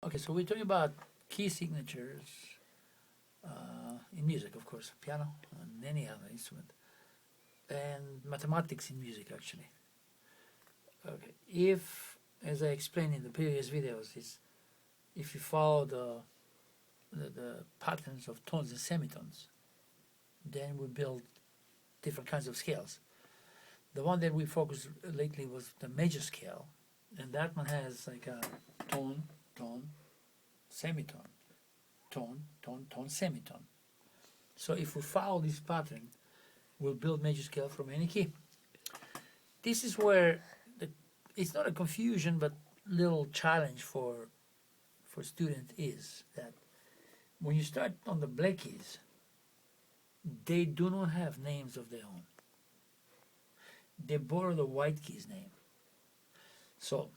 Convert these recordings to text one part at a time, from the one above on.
Okay, so we're talking about key signatures in music, of course, piano and any other instrument, and mathematics in music, actually. Okay, if, as I explained in the previous videos, is if you follow the patterns of tones and semitones, then we build different kinds of scales. The one that we focused lately was the major scale, and that one has like a tone, tone, semitone, tone, tone, tone, semitone. So if we follow this pattern, we'll build major scale from any key. This is where it's not a confusion, but little challenge for student is that when you start on the black keys, they do not have names of their own. They borrow the white keys name. So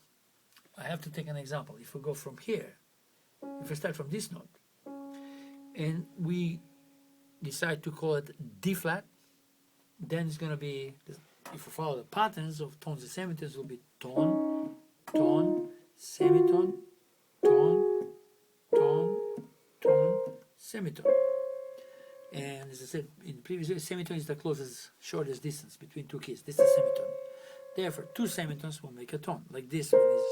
I have to take an example. If we go from here, if we start from this note, and we decide to call it D flat, then it's going to be, if we follow the patterns of tones and semitones, it will be tone, tone, semitone, tone, tone, tone, semitone. And as I said in the previous video, semitone is the closest, shortest distance between two keys. This is semitone. Therefore, two semitones will make a tone, like this one is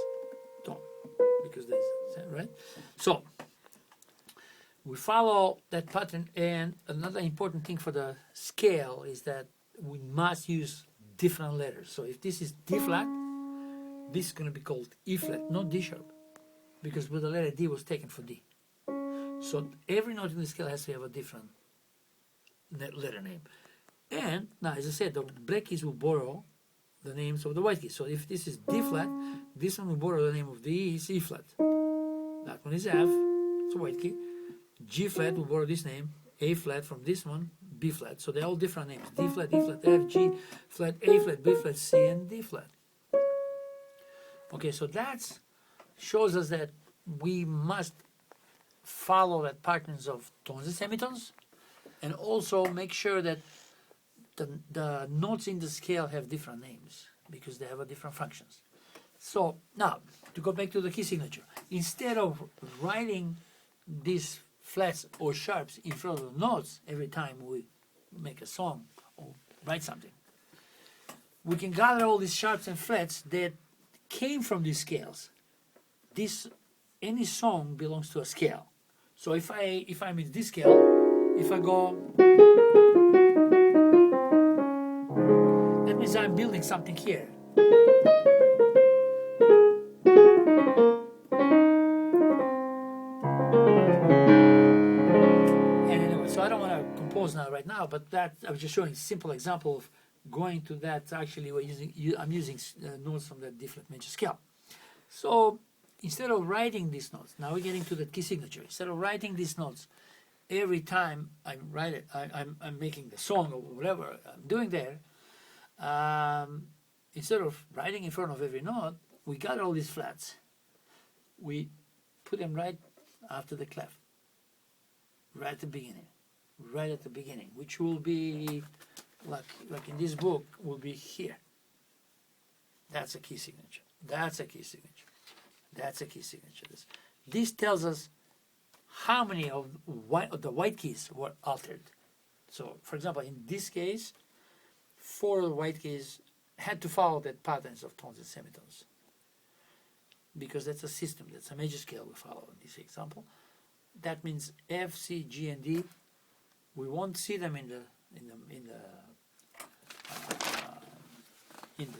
tone, because this, right? So, we follow that pattern, and another important thing for the scale is that we must use different letters. So if this is D flat, this is going to be called E flat, not D sharp, because with the letter D was taken for D. So every note in the scale has to have a different letter name. And now, as I said, the black keys will borrow the names of the white keys. So if this is D flat, this one will borrow the name of the E, it's E flat. That one is F, it's a white key. G flat will borrow this name, A flat from this one, B flat. So they're all different names. D flat, F, G flat, A flat, B flat, C, and D flat. Okay, so that shows us that we must follow that patterns of tones and semitones, and also make sure that the notes in the scale have different names because they have a different functions. So now, to go back to the key signature, instead of writing these flats or sharps in front of the notes every time we make a song or write something, we can gather all these sharps and flats that came from these scales. Any song belongs to a scale. So if I'm in this scale, if I go, that means I'm building something here. And anyway, so I don't want to compose now right now, but that I was just showing a simple example of going to that. Actually, I'm using notes from that D flat major scale. So instead of writing these notes, now we're getting to the key signature. Instead of writing these notes every time I write it, I'm making the song or whatever I'm doing there. Instead of writing in front of every note, we got all these flats. We put them right after the clef, right at the beginning, which will be like in this book will be here. That's a key signature. That's a key signature. That's a key signature. This tells us how many of the white keys were altered. So, for example, in this case, 4 of the white keys had to follow that patterns of tones and semitones, because that's a system. That's a major scale we follow in this example. That means F, C, G, and D. We won't see them in the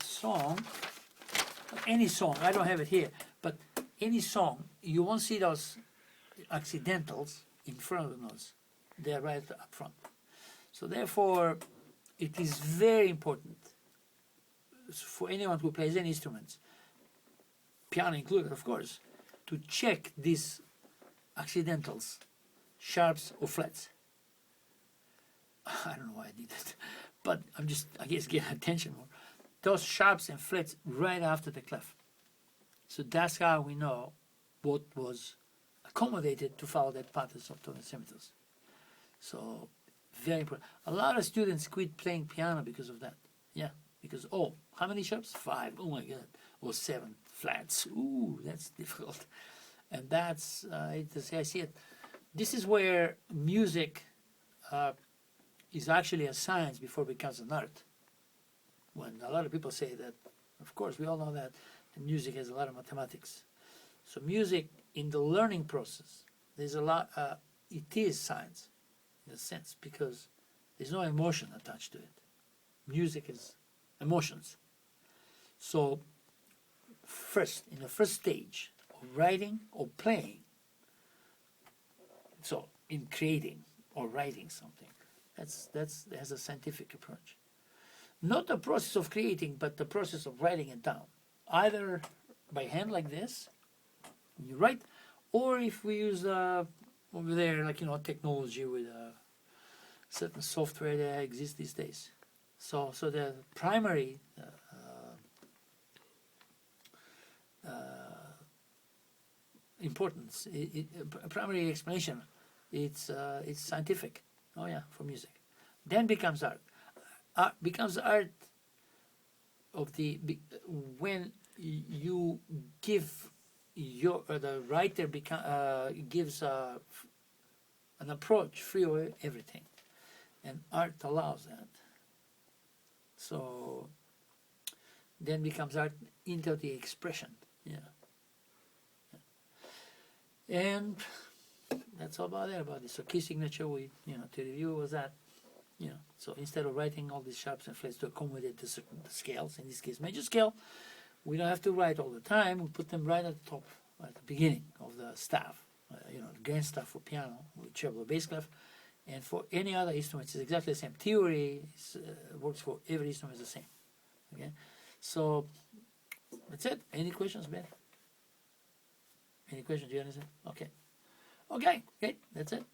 song. Any song, I don't have it here, but any song, you won't see those accidentals in front of the notes. They're right up front. So therefore, it is very important for anyone who plays any instruments, piano included, of course, to check these accidentals, sharps or flats. I don't know why I did that, but I'm just, I guess, getting attention more. Those sharps and flats right after the clef. So that's how we know what was accommodated to follow that patterns of tones and semitones. So very important. A lot of students quit playing piano because of that. Yeah, because how many sharps? 5. Oh my God. Or 7 flats. Ooh, that's difficult. And that's, I see it. This is where music is actually a science before it becomes an art. When a lot of people say that, of course, we all know that music has a lot of mathematics. So music, in the learning process, there's a lot, it is science, in a sense, because there's no emotion attached to it. Music is emotions. So first, in the first stage of writing or playing, so in creating or writing something, that has a scientific approach. Not the process of creating, but the process of writing it down. Either by hand like this, you write, or if we use over there, like, technology with certain software that exists these days. So the primary importance, primary explanation, it's scientific. Oh yeah, for music. Then becomes art. Art becomes art of when you give the writer gives an approach free of everything, and art allows that. So then becomes art into the expression. Yeah. And that's all about it. So key signature, to review was that, so instead of writing all these sharps and flats to accommodate the certain scales, in this case major scale, we don't have to write all the time. We put them right at the top, at the beginning of the staff. The grand staff for piano with treble bass clef, and for any other instruments it's exactly the same. Theory works for every instrument the same. Okay, so that's it. Any questions, Ben? Any questions? Do you understand? Okay. Okay, great. That's it.